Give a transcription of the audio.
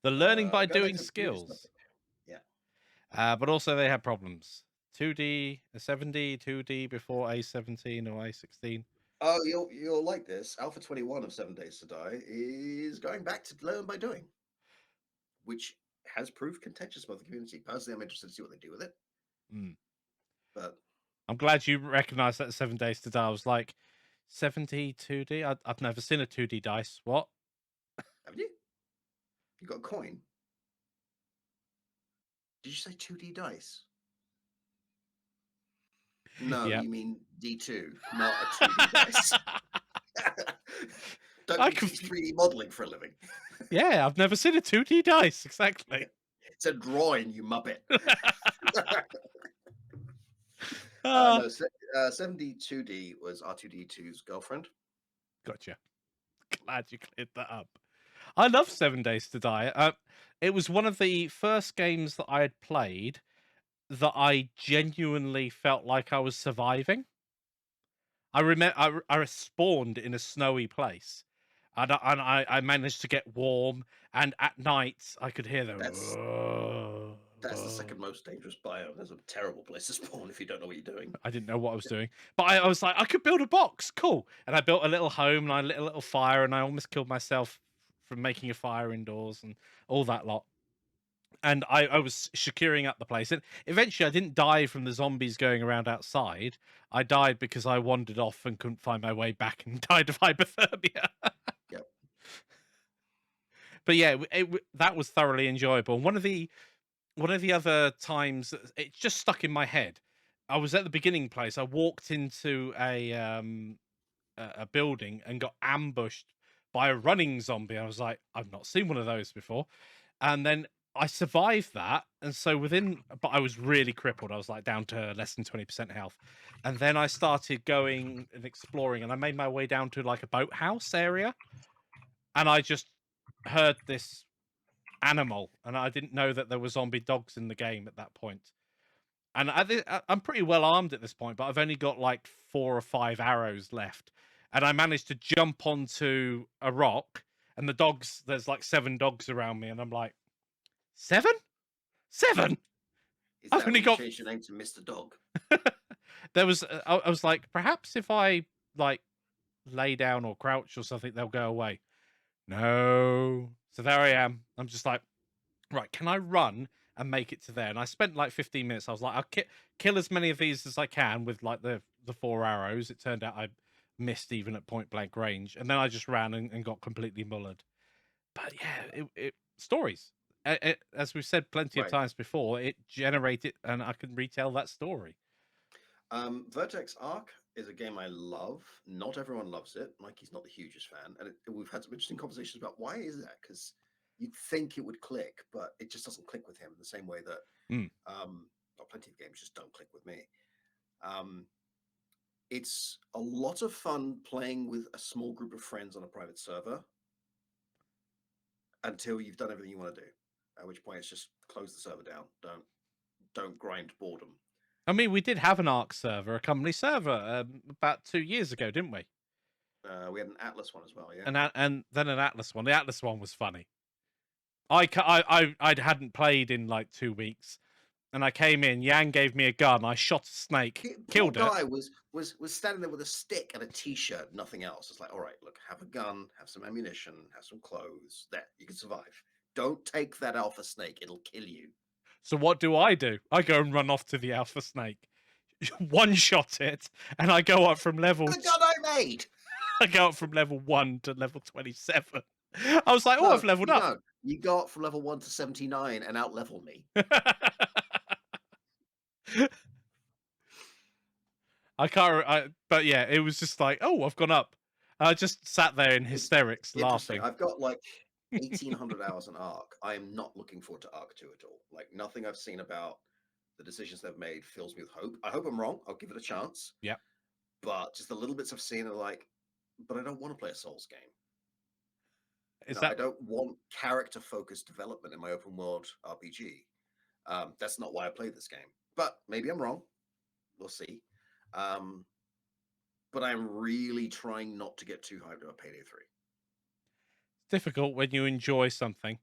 The learning by doing Back to previous skills. topic. Yeah. But also they had problems. 2D, 7D, 2D before A17 or A16. Oh, you'll like this. Alpha 21 of 7 Days to Die is going back to learn by doing, which has proved contentious by the community. Personally, I'm interested to see what they do with it. Mm. But I'm glad you recognised that 7 Days to Die. I was like, 7D, 2D? I've never seen a 2D dice. What? haven't you? You got a coin? Did you say 2D dice? No, Yeah. you mean D2, not a 2D dice. Don't I you teach 3D modeling for a living? Yeah, I've never seen a 2D dice. Exactly. It's a drawing, you muppet. Ah, No, 7D2D was R2D2's girlfriend. Gotcha. Glad you cleared that up. I love 7 Days to Die. It was one of the first games that I had played that I genuinely felt like I was surviving. I remember I spawned in a snowy place, and I managed to get warm. And at night, I could hear That's the. the second most dangerous biome. That's a terrible place to spawn if you don't know what you're doing. I didn't know what I was doing, but I was like, I could build a box, cool. And I built a little home, and I lit a little fire, and I almost killed myself from making a fire indoors and all that lot. And I was securing up the place, and eventually I didn't die from the zombies going around outside. I died because I wandered off and couldn't find my way back and died of hypothermia. Yep. But yeah, that was thoroughly enjoyable. And one of the other times it just stuck in my head. I was at the beginning place. I walked into a building and got ambushed by a running zombie. I was like, I've not seen one of those before. And then I survived that. And so but I was really crippled. I was like down to less than 20% health. And then I started going and exploring, and I made my way down to like a boathouse area. And I just heard this animal, and I didn't know that there were zombie dogs in the game at that point. And I'm pretty well armed at this point, but I've only got like 4 or 5 arrows left. And I managed to jump onto a rock, and there's like 7 dogs around me, and I'm like, 7? 7? Is I've that only when you got. changed your name to Mr. Dog? There was. I was like, perhaps if I like lay down or crouch or something, they'll go away. No. So there I am. I'm just like, right, can I run and make it to there? And I spent like 15 minutes. I was like, I'll kill as many of these as I can with like the 4 arrows. It turned out I missed even at point blank range. And then I just ran and got completely mullered. But yeah, stories. As we've said plenty of Right. times before, it generated, and I can retell that story. Vertex Arc is a game I love. Not everyone loves it. Mikey's not the hugest fan. And we've had some interesting conversations about why is that? Because you'd think it would click, but it just doesn't click with him the same way that plenty of games just don't click with me. It's a lot of fun playing with a small group of friends on a private server until you've done everything you want to do. At which point it's just close the server down. Don't grind boredom. I mean, we did have an Arc server, a company server, about 2 years ago, didn't we? We had an Atlas one as well, yeah. And then an Atlas one. The Atlas one was funny. I hadn't played in like 2 weeks, and I came in. Yang gave me a gun. I shot a snake, killed it. Guy was standing there with a stick and a t-shirt, nothing else. It's like, all right, look, have a gun, have some ammunition, have some clothes. There, you can survive. Don't take that alpha snake; it'll kill you. So what do? I go and run off to the alpha snake, one shot it, and I go up from level. The gun I made. I go up from level 1 to level 27. I was like, I've leveled up. You got from level 1 to 79 and out level me. I can't. But yeah, it was just like, I've gone up. I just sat there in hysterics, laughing. I've got like 1,800 hours in Arc. I am not looking forward to Arc 2 at all. Like nothing I've seen about the decisions they've made fills me with hope. I hope I'm wrong. I'll give it a chance. Yeah. But just the little bits I've seen are like, but I don't want to play a Souls game. I don't want character-focused development in my open world RPG. That's not why I played this game. But maybe I'm wrong. We'll see. But I'm really trying not to get too hyped about Payday 3. It's difficult when you enjoy something.